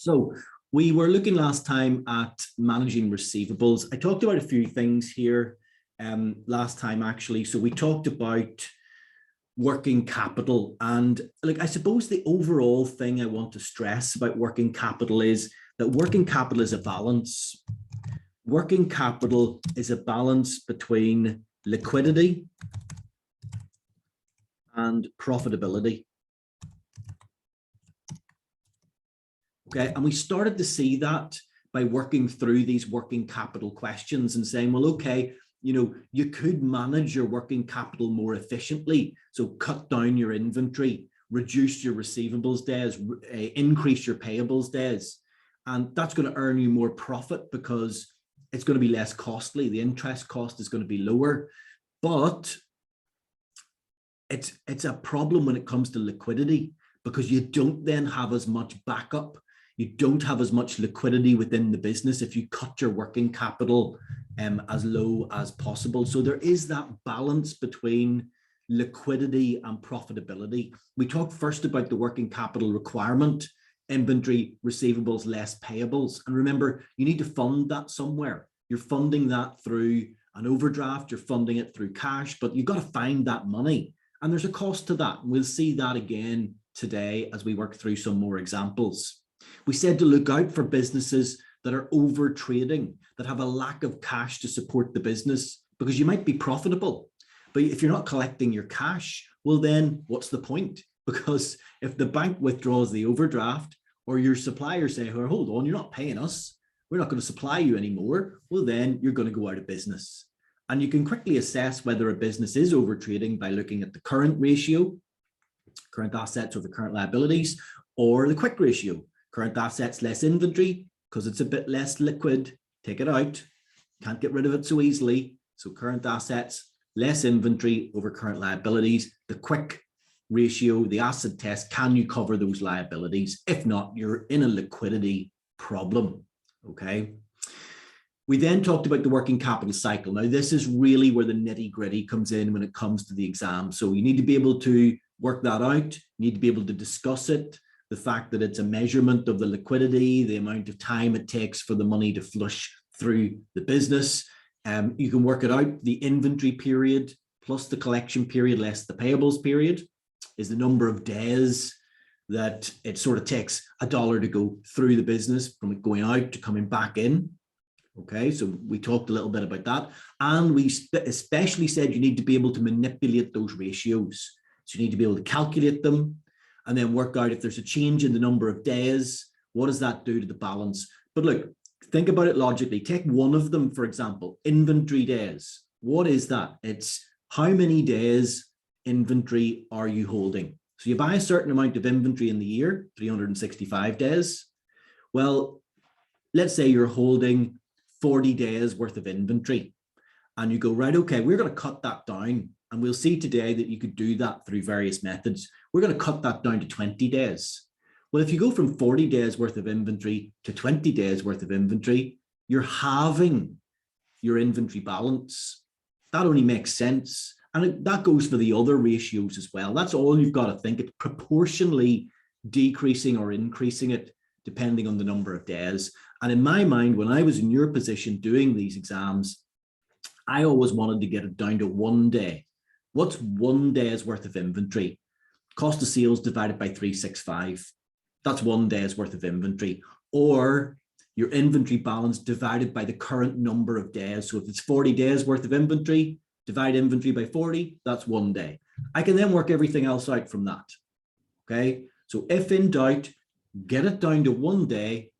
So we were looking last time at managing receivables. I talked about a few things here last time actually. So we talked about working capital, and I suppose the overall thing I want to stress about working capital is that working capital is a balance. Working capital is a balance between liquidity and profitability. Okay, and we started to see that by working through these working capital questions and saying, well, okay, you could manage your working capital more efficiently. So cut down your inventory, reduce your receivables days, increase your payables days. And that's going to earn you more profit because it's going to be less costly. The interest cost is going to be lower, but it's a problem when it comes to liquidity because you don't then have as much backup. You don't have as much liquidity within the business if you cut your working capital as low as possible. So there is that balance between liquidity and profitability. We talked first about the working capital requirement, inventory, receivables, less payables. And remember, you need to fund that somewhere. You're funding that through an overdraft, you're funding it through cash, but you've got to find that money. And there's a cost to that. We'll see that again today as we work through some more examples. We said to look out for businesses that are over trading, that have a lack of cash to support the business, because you might be profitable, but if you're not collecting your cash, well, then what's the point? Because if the bank withdraws the overdraft or your suppliers say, oh, hold on, you're not paying us, we're not going to supply you anymore, well, then you're going to go out of business. And you can quickly assess whether a business is over trading by looking at the current ratio, current assets over current liabilities, or the quick ratio. Current assets less inventory because it's a bit less liquid. Take it out. Can't get rid of it so easily. So current assets less inventory over current liabilities. The quick ratio, the acid test, can you cover those liabilities? If not, you're in a liquidity problem. Okay. We then talked about the working capital cycle. Now, this is really where the nitty-gritty comes in when it comes to the exam. So you need to be able to work that out. You need to be able to discuss it. The fact that it's a measurement of the liquidity, the amount of time it takes for the money to flush through the business. You can work it out. The inventory period plus the collection period less the payables period is the number of days that it sort of takes $1 to go through the business from it going out to coming back in. Okay, so we talked a little bit about that. And we especially said you need to be able to manipulate those ratios. So you need to be able to calculate them and then work out if there's a change in the number of days, what does that do to the balance? But look, think about it logically. Take one of them, for example, inventory days. What is that? It's how many days inventory are you holding? So you buy a certain amount of inventory in the year, 365 days. Well, let's say you're holding 40 days worth of inventory and you go, right, okay, we're going to cut that down. And we'll see today that you could do that through various methods. We're going to cut that down to 20 days. Well, if you go from 40 days worth of inventory to 20 days worth of inventory, you're halving your inventory balance. That only makes sense. And that goes for the other ratios as well. That's all you've got to think. It's proportionally decreasing or increasing it depending on the number of days. And in my mind, when I was in your position doing these exams, I always wanted to get it down to 1 day. What's 1 day's worth of inventory? Cost of sales divided by 365. That's 1 day's worth of inventory. Or your inventory balance divided by the current number of days. So if it's 40 days worth of inventory, divide inventory by 40, that's 1 day. I can then work everything else out from that. Okay. So if in doubt, get it down to 1 day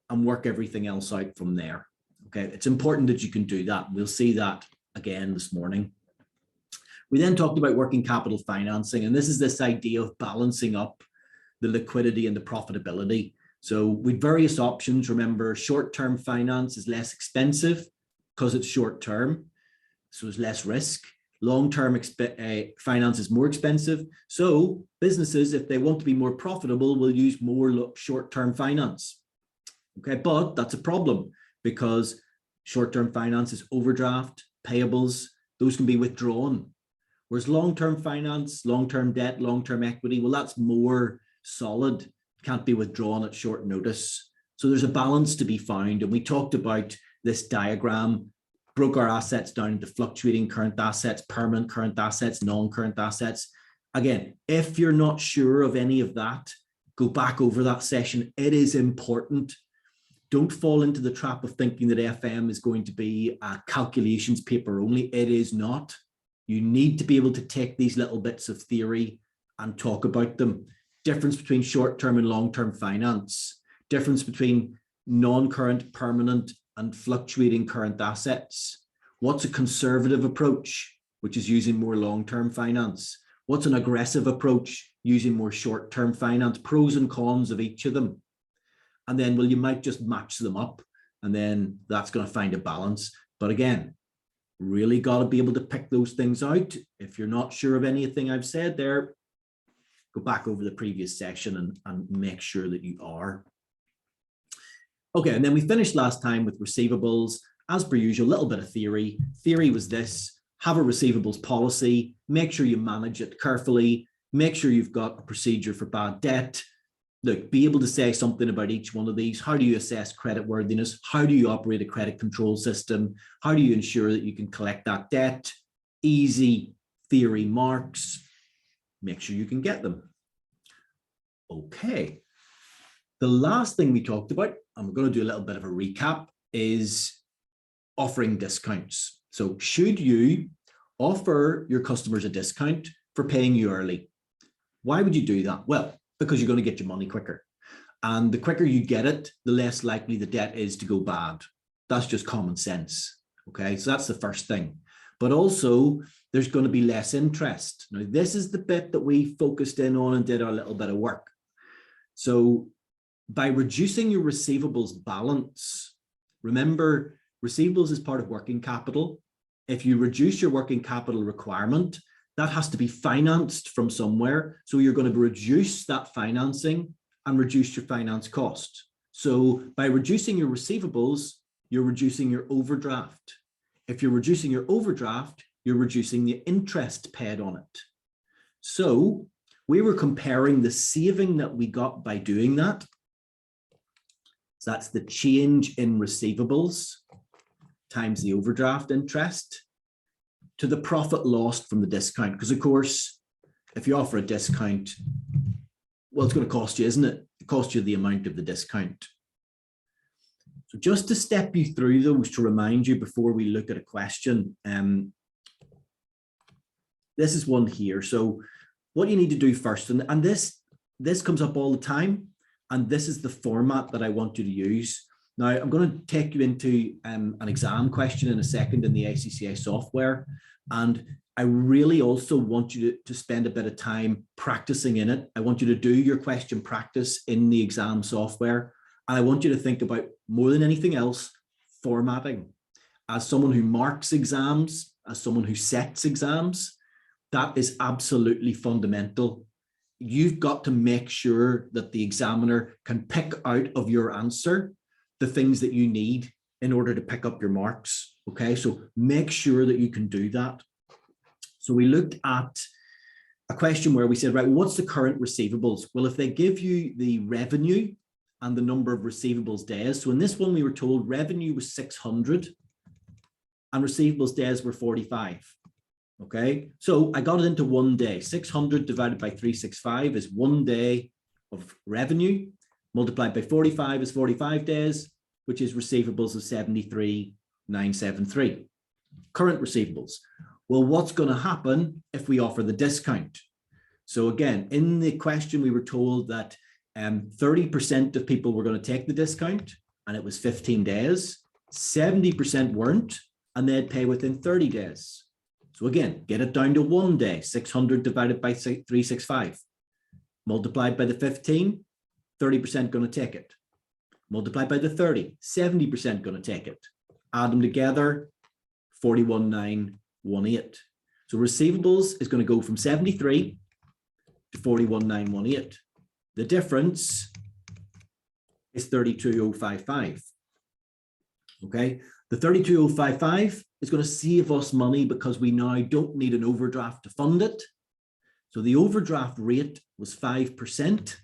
and work everything else out from there. Okay. It's important that you can do that. We'll see that again this morning. We then talked about working capital financing, and this is this idea of balancing up the liquidity and the profitability. So with various options, remember, short-term finance is less expensive because it's short-term, so it's less risk. Long-term finance is more expensive. So businesses, if they want to be more profitable, will use more short-term finance. Okay, but that's a problem because short-term finance is overdraft, payables, those can be withdrawn. Whereas long-term finance, long-term debt, long-term equity, well, that's more solid, can't be withdrawn at short notice. So there's a balance to be found. And we talked about this diagram, broke our assets down into fluctuating current assets, permanent current assets, non-current assets. Again, if you're not sure of any of that, go back over that session. It is important. Don't fall into the trap of thinking that FM is going to be a calculations paper only. It is not. You need to be able to take these little bits of theory and talk about them. Difference between short-term and long-term finance. Difference between non-current, permanent, and fluctuating current assets. What's a conservative approach, which is using more long-term finance? What's an aggressive approach, using more short-term finance? Pros and cons of each of them. And then, well, you might just match them up, and then that's going to find a balance. But again, really got to be able to pick those things out. If you're not sure of anything I've said there, go back over the previous session and make sure that you are. Okay, and then we finished last time with receivables. As per usual, a little bit of theory. Theory was this: have a receivables policy, make sure you manage it carefully, make sure you've got a procedure for bad debt. Look, be able to say something about each one of these. How do you assess creditworthiness? How do you operate a credit control system? How do you ensure that you can collect that debt? Easy theory marks. Make sure you can get them. Okay. The last thing we talked about, and we're going to do a little bit of a recap, is offering discounts. So should you offer your customers a discount for paying you early? Why would you do that? Well, because you're going to get your money quicker. And the quicker you get it, the less likely the debt is to go bad. That's just common sense. Okay, so that's the first thing. But also, there's going to be less interest. Now, this is the bit that we focused in on and did our little bit of work. So by reducing your receivables balance, remember, receivables is part of working capital. If you reduce your working capital requirement, that has to be financed from somewhere. So you're going to reduce that financing and reduce your finance cost. So by reducing your receivables, you're reducing your overdraft. If you're reducing your overdraft, you're reducing the interest paid on it. So we were comparing the saving that we got by doing that. So that's the change in receivables times the overdraft interest, to the profit lost from the discount. Because of course, if you offer a discount, well, it's going to cost you, isn't it? It costs you the amount of the discount. So just to step you through those, to remind you before we look at a question, this is one here. So what you need to do first, and this comes up all the time, and this is the format that I want you to use. Now, I'm going to take you into an exam question in a second in the ACCA software, and I really also want you to spend a bit of time practicing in it. I want you to do your question practice in the exam software, and I want you to think about, more than anything else, formatting. As someone who marks exams, as someone who sets exams, that is absolutely fundamental. You've got to make sure that the examiner can pick out of your answer the things that you need in order to pick up your marks. Okay, so make sure that you can do that. So we looked at a question where we said, right, what's the current receivables? Well, if they give you the revenue and the number of receivables days, so in this one we were told revenue was 600 and receivables days were 45. Okay, so I got it into 1 day. 600 divided by 365 is 1 day of revenue, multiplied by 45 is 45 days, which is receivables of 73,973. Current receivables. Well, what's going to happen if we offer the discount? So again, in the question, we were told that 30% of people were going to take the discount, and it was 15 days. 70% weren't, and they'd pay within 30 days. So again, get it down to 1 day. 600 divided by 365. Multiplied by the 15, 30% going to take it. Multiplied by the 30, 70% going to take it. Add them together, 41,918. So receivables is going to go from 73 to 41,918. The difference is 32,055. Okay, the 32,055 is going to save us money because we now don't need an overdraft to fund it. So the overdraft rate was 5%.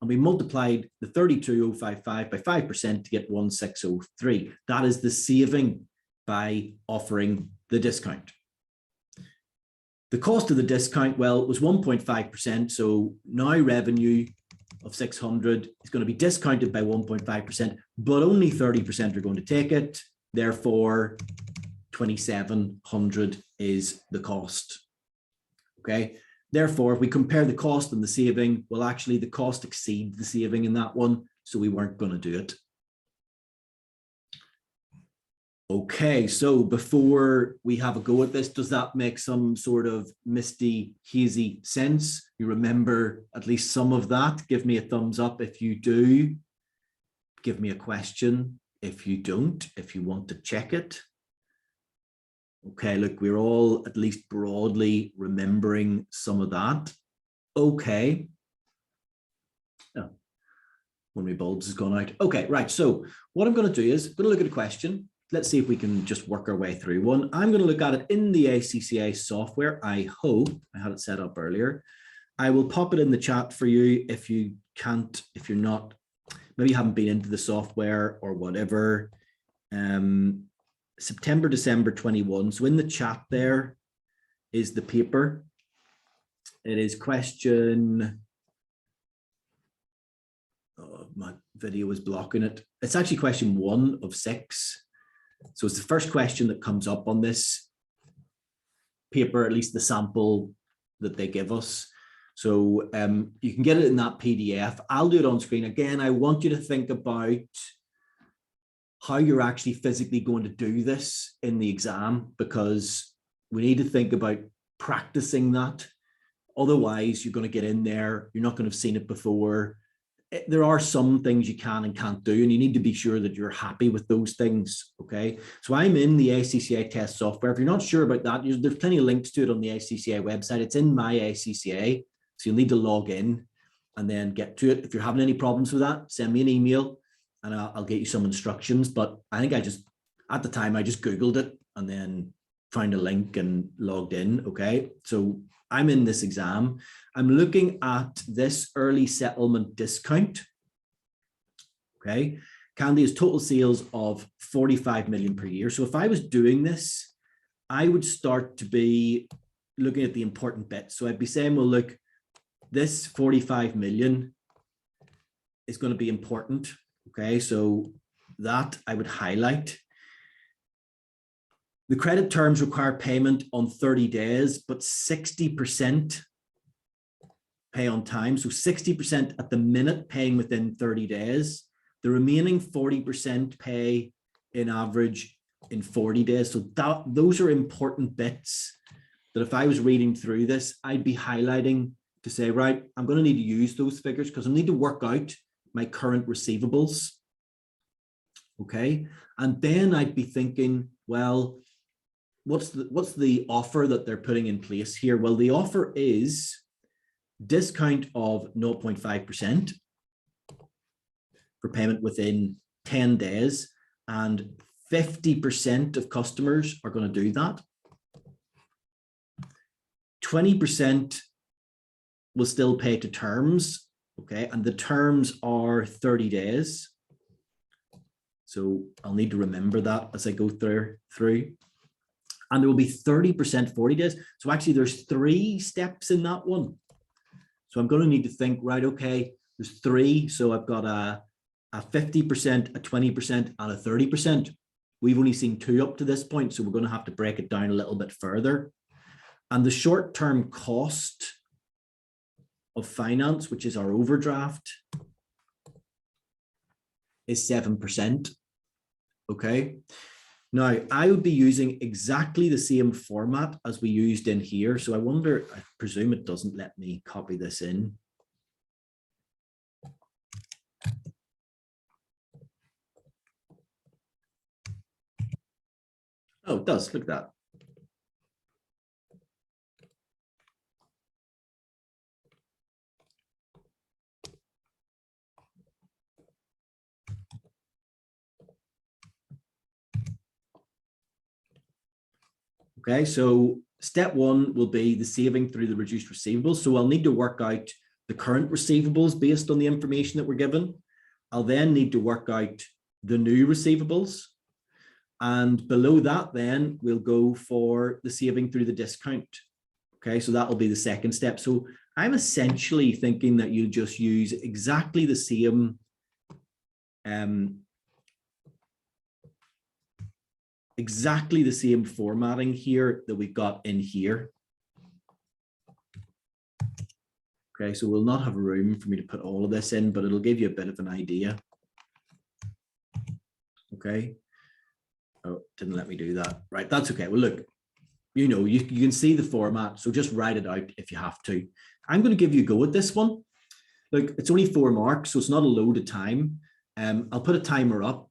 and we multiplied the 32,055 by 5% to get 1603. That is the saving by offering the discount. The cost of the discount, well, it was 1.5%. So now revenue of 600 is going to be discounted by 1.5%, but only 30% are going to take it. Therefore, 2,700 is the cost. Okay. Therefore, if we compare the cost and the saving, well, actually the cost exceeds the saving in that one. So we weren't going to do it. Okay, so before we have a go at this, does that make some sort of misty, hazy sense? You remember at least some of that? Give me a thumbs up if you do. Give me a question if you don't, if you want to check it. Okay, look, we're all at least broadly remembering some of that. Okay. Oh, one of my bulbs has gone out. Okay, right, so what I'm going to do is I'm going to look at a question. Let's see if we can just work our way through one. I'm going to look at it in the ACCA software. I hope I had it set up earlier. I will pop it in the chat for you if you can't, if you're not, maybe you haven't been into the software or whatever. September, December 21. So in the chat there is the paper. It is question, oh, my video is blocking it. It's actually question 1 of 6. So it's the first question that comes up on this paper, at least the sample that they give us. So you can get it in that PDF. I'll do it on screen. Again, I want you to think about how you're actually physically going to do this in the exam, because we need to think about practicing that. Otherwise, you're going to get in there, you're not going to have seen it before. There are some things you can and can't do, and you need to be sure that you're happy with those things, okay? So I'm in the ACCA test software. If you're not sure about that, there's plenty of links to it on the ACCA website. It's in my ACCA, so you'll need to log in and then get to it. If you're having any problems with that, send me an email and I'll get you some instructions. But I think at the time, I just Googled it and then found a link and logged in, okay? So I'm in this exam. I'm looking at this early settlement discount, okay? Candy has total sales of 45 million per year. So if I was doing this, I would start to be looking at the important bits. So I'd be saying, well, look, this 45 million is going to be important. Okay, so that I would highlight. The credit terms require payment on 30 days, but 60% pay on time. So 60% at the minute paying within 30 days. The remaining 40% pay in average in 40 days. So those are important bits that if I was reading through this, I'd be highlighting to say, right, I'm going to need to use those figures because I need to work out my current receivables. Okay. And then I'd be thinking, well, what's the offer that they're putting in place here? Well, the offer is discount of 0.5% for payment within 10 days, and 50% of customers are going to do that. 20% will still pay to terms, okay, and the terms are 30 days. So I'll need to remember that as I go through. And there will be 30% 40 days. So actually there's 3 steps in that one. So I'm going to need to think, right, okay, there's 3. So I've got a 50%, a 20%, and a 30%. We've only seen 2 up to this point, so we're going to have to break it down a little bit further. And the short-term cost of finance, which is our overdraft, is 7%. Okay. Now, I would be using exactly the same format as we used in here. So I wonder, I presume it doesn't let me copy this in. Oh, it does. Look at that. Okay, so step 1 will be the saving through the reduced receivables. So I'll need to work out the current receivables based on the information that we're given. I'll then need to work out the new receivables. And below that, then we'll go for the saving through the discount. Okay, so that'll be the second step. So I'm essentially thinking that you just use exactly the same formatting here that we've got in here. Okay, so we'll not have room for me to put all of this in, but it'll give you a bit of an idea. Okay. Oh, didn't let me do that. Right, that's okay. Well, look, you know, you can see the format, so just write it out if you have to. I'm going to give you a go at this one. Look, it's only 4 marks, so it's not a load of time. I'll put a timer up.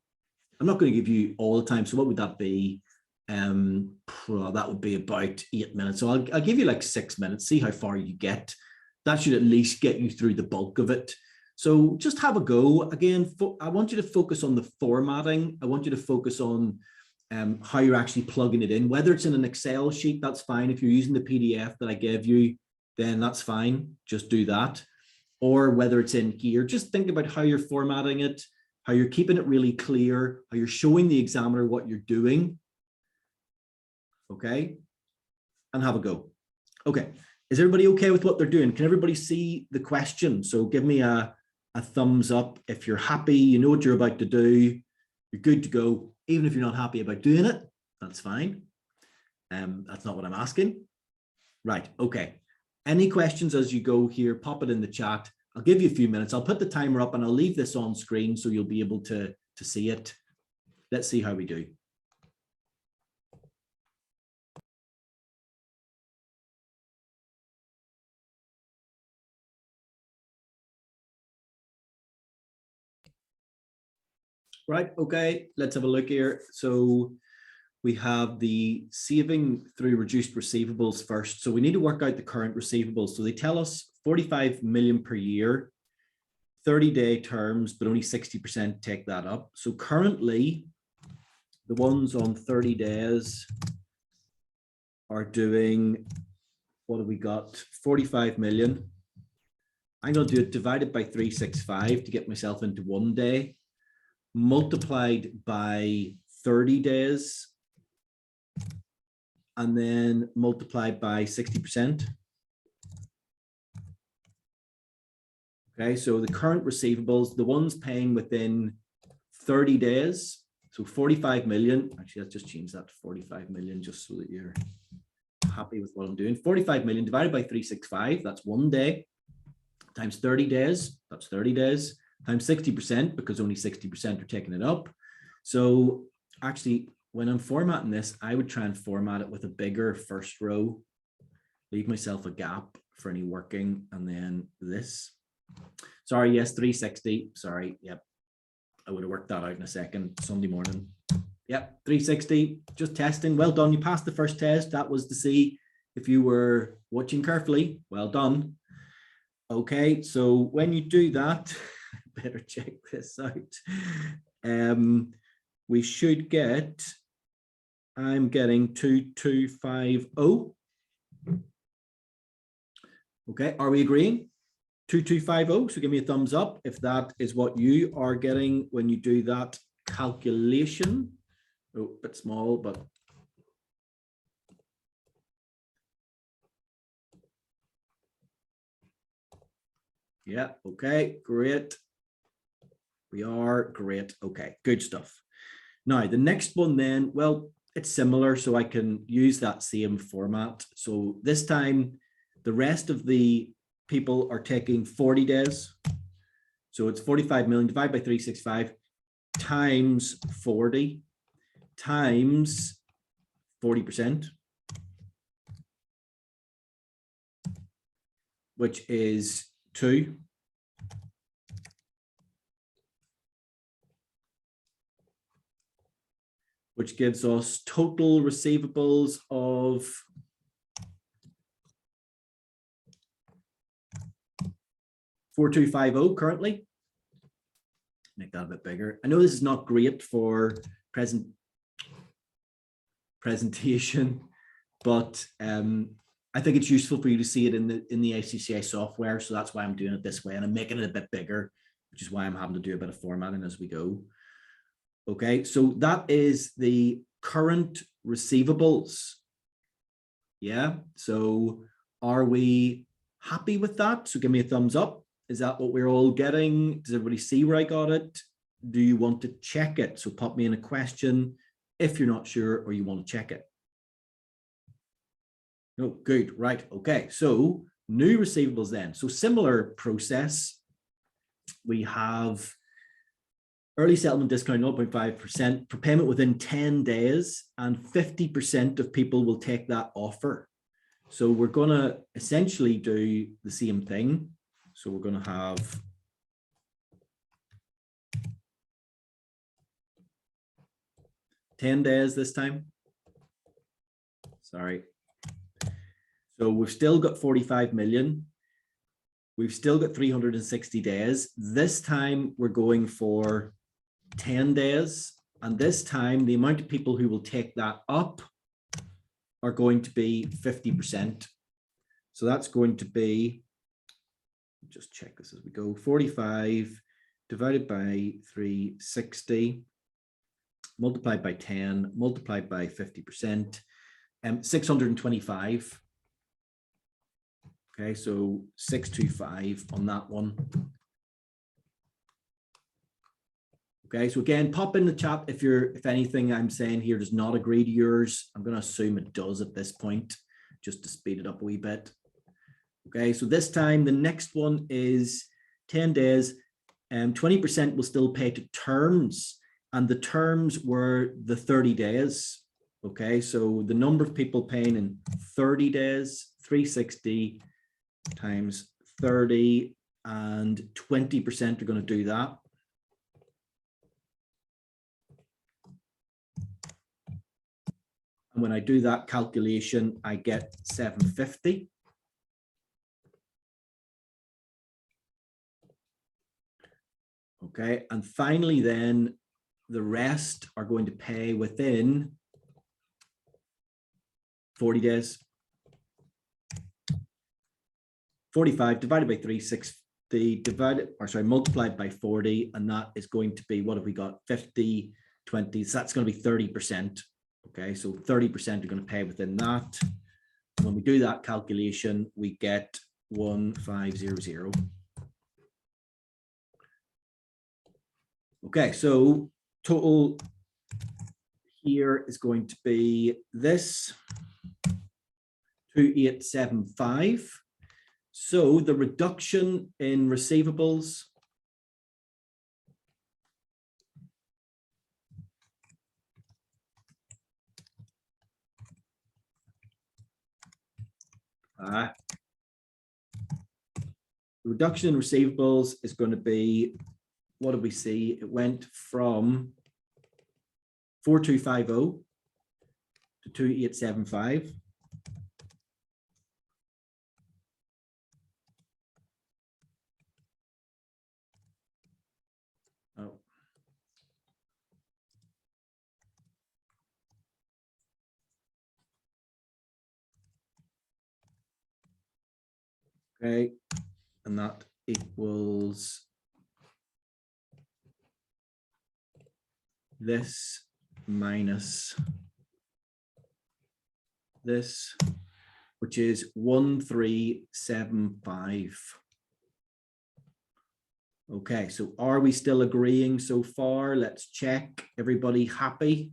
I'm not going to give you all the time, so what would that be? That would be about 8 minutes. So I'll give you like 6 minutes, see how far you get. That should at least get you through the bulk of it. So just have a go. Again, I want you to focus on the formatting. I want you to focus on how you're actually plugging it in. Whether it's in an Excel sheet, that's fine. If you're using the PDF that I gave you, then that's fine. Just do that. Or whether it's in here, just think about how you're formatting it, how you're keeping it really clear, how you're showing the examiner what you're doing. Okay, and have a go. Okay, is everybody okay with what they're doing? Can everybody see the question? So give me a thumbs up if you're happy, you know what you're about to do, you're good to go. Even if you're not happy about doing it, that's fine. That's not what I'm asking. Right, okay. Any questions as you go here, pop it in the chat. I'll give you a few minutes. I'll put the timer up and I'll leave this on screen so you'll be able to see it. Let's see how we do. Right, okay, let's have a look here. So we have the saving through reduced receivables first. So we need to work out the current receivables. So they tell us 45 million per year, 30-day terms, but only 60% take that up. So currently, the ones on 30 days are doing, what have we got? 45 million. I'm going to do it divided by 365 to get myself into 1 day, multiplied by 30 days, and then multiplied by 60%. Okay, so the current receivables, the ones paying within 30 days, so 45 million, actually let's just change that to 45 million just so that you're happy with what I'm doing. 45 million divided by 365, that's 1 day, times 30 days, that's 30 days, times 60% because only 60% are taking it up. So actually, when I'm formatting this, I would try and format it with a bigger first row, leave myself a gap for any working, and then this. Sorry, yes, 360, sorry, yep. I would have worked that out in a second, Sunday morning. Yep, 360, just testing. Well done, you passed the first test. That was to see if you were watching carefully. Well done. Okay, so when you do that, better check this out. We should get, I'm getting 2250. Okay, are we agreeing? 2250, so give me a thumbs up if that is what you are getting when you do that calculation. Oh, a bit small, but yeah, okay, great. We are great. Okay, good stuff. Now, the next one then, well, it's similar, so I can use that same format. So this time, the rest of the people are taking 40 days. So it's 45 million divided by 365 times 40 times 40%, which is 2. Which gives us total receivables of $4,250 currently. Make that a bit bigger. I know this is not great for presentation, but I think it's useful for you to see it in the ACCA software. So that's why I'm doing it this way, and I'm making it a bit bigger, which is why I'm having to do a bit of formatting as we go. Okay, so that is the current receivables. Yeah, so are we happy with that? So give me a thumbs up. Is that what we're all getting? Does everybody see where I got it? Do you want to check it? So pop me in a question if you're not sure or you want to check it. No, good, right, okay. So new receivables then. So similar process. We have early settlement discount 0.5% for payment within 10 days, and 50% of people will take that offer. So we're going to essentially do the same thing. So we're going to have $10 this time. Sorry. So we've still got 45 million. We've still got 360 days. This time we're going for 10 days. And this time the amount of people who will take that up are going to be 50%. So that's going to be, just check this as we go, 45 divided by 360, multiplied by 10, multiplied by 50%, 625. Okay, so 625 on that one. Okay, so again, pop in the chat if anything I'm saying here does not agree to yours. I'm going to assume it does at this point, just to speed it up a wee bit. Okay, so this time the next one is 10 days, and 20% will still pay to terms, and the terms were the 30 days. Okay, so the number of people paying in 30 days, 360 times 30, and 20% are going to do that. And when I do that calculation, I get 750. Okay, and finally then the rest are going to pay within 40 days. 45 divided by 360 multiplied by 40, and that is going to be, what have we got? 50, 20, so that's going to be 30%. Okay, so 30% are going to pay within that. When we do that calculation, we get 1500. Okay, so total here is going to be this 2875. So the reduction in receivables the reduction in receivables is going to be, what did we see? It went from 4250 to 2875. Oh. Okay, and that equals this minus this, which is 1375. Okay, so are we still agreeing so far? Let's check. Everybody happy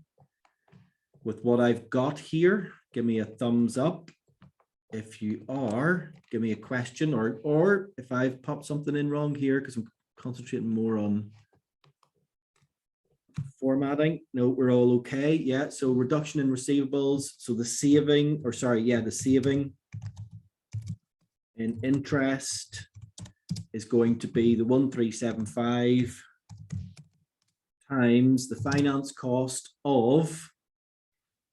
with what I've got here? Give me a thumbs up. If you are, give me a question, or if I've popped something in wrong here, because I'm concentrating more on formatting. No, we're all okay. Yeah, so reduction in receivables. So the saving, or sorry, yeah, the saving in interest is going to be the 1375 times the finance cost of,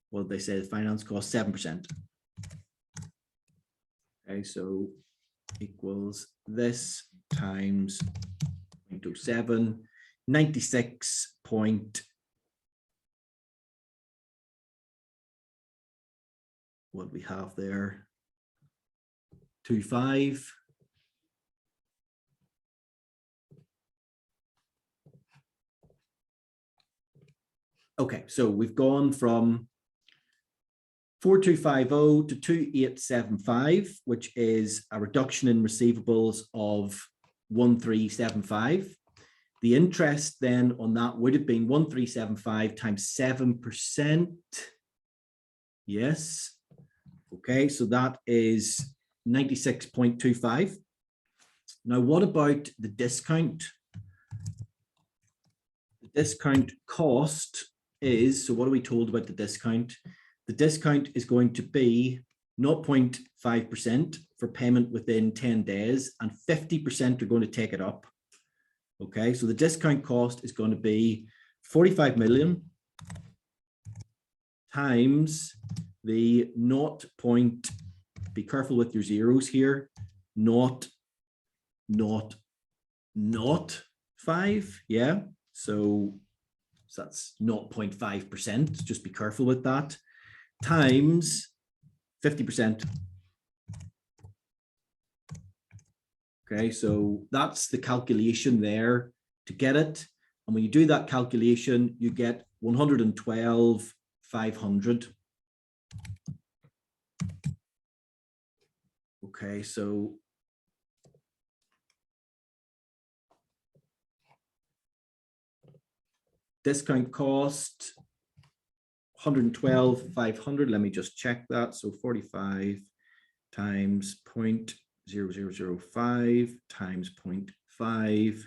what did they say, the finance cost 7%. Okay, so equals this times 0.07, 96 point, what we have there, 0.25. Okay, so we've gone from 4250 to 2875, which is a reduction in receivables of 1375. The interest then on that would have been 1375 times 7%. Yes. Okay, so that is 96.25. Now, what about the discount? The discount cost is, so what are we told about the discount? The discount is going to be 0.5% for payment within 10 days, and 50% are going to take it up. Okay, so the discount cost is going to be 45 million times the 0. Be careful with your zeros here, 0.05, yeah, so that's 0.5%, just be careful with that, times 50%. Okay, so that's the calculation there to get it. And when you do that calculation, you get 112,500. Okay, so discount cost 112,500. Let me just check that. So 45 times 0.0005 times 0.5.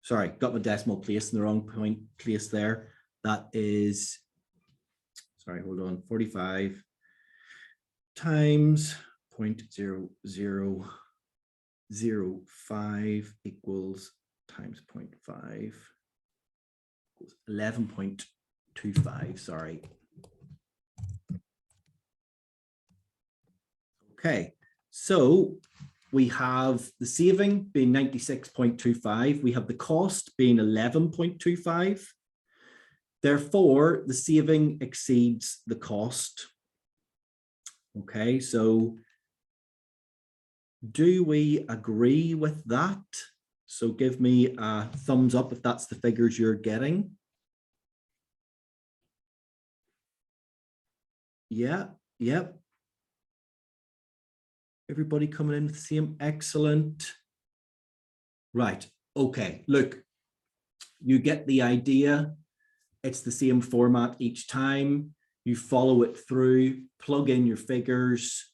Sorry, got my decimal place in the wrong place there. That is, sorry, hold on, 45 times 0.0005 equals times 0.5 equals 11.25, sorry. Okay, so we have the saving being 96.25. We have the cost being 11.25. Therefore, the saving exceeds the cost. Okay, so do we agree with that? So give me a thumbs up if that's the figures you're getting. Yeah, yep. Everybody coming in with the same, excellent. Right, okay, look, you get the idea. It's the same format each time. You follow it through, plug in your figures.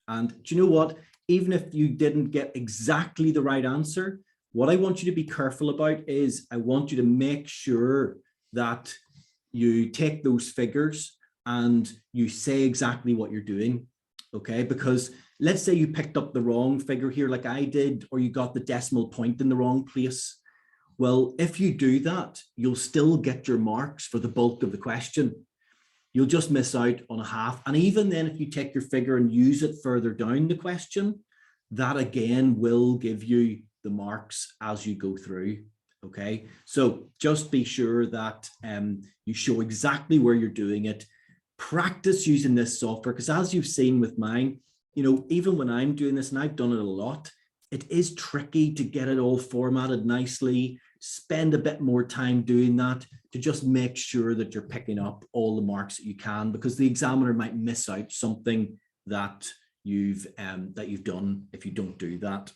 And do you know what? Even if you didn't get exactly the right answer, what I want you to be careful about is I want you to make sure that you take those figures and you say exactly what you're doing, okay? Because let's say you picked up the wrong figure here like I did, or you got the decimal point in the wrong place. Well, if you do that, you'll still get your marks for the bulk of the question. You'll just miss out on a half. And even then, if you take your figure and use it further down the question, that again will give you the marks as you go through. Okay, so just be sure that you show exactly where you're doing it. Practice using this software, because as you've seen with mine, you know, even when I'm doing this, and I've done it a lot, it is tricky to get it all formatted nicely. Spend a bit more time doing that to just make sure that you're picking up all the marks that you can, because the examiner might miss out something that you've done if you don't do that.